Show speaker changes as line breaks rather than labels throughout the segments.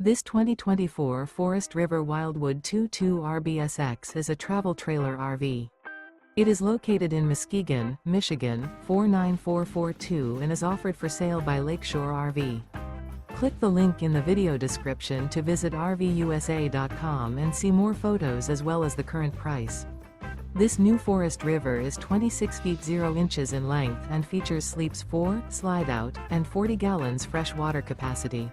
This 2024 Forest River Wildwood 22 RBSX is a travel trailer RV. It is located in Muskegon, Michigan, 49442 and is offered for sale by Lakeshore RV. Click the link in the video description to visit RVUSA.com and see more photos as well as the current price. This new Forest River is 26 feet 0 inches in length and features sleeps 4, slide-out, and 40 gallons fresh water capacity.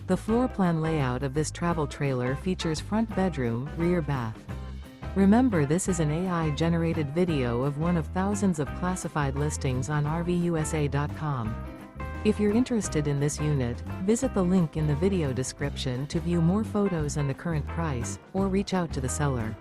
The floor plan layout of this travel trailer features front bedroom, rear bath. Remember, this is an AI-generated video of one of thousands of classified listings on RVUSA.com. If you're interested in this unit, visit the link in the video description to view more photos and the current price, or reach out to the seller.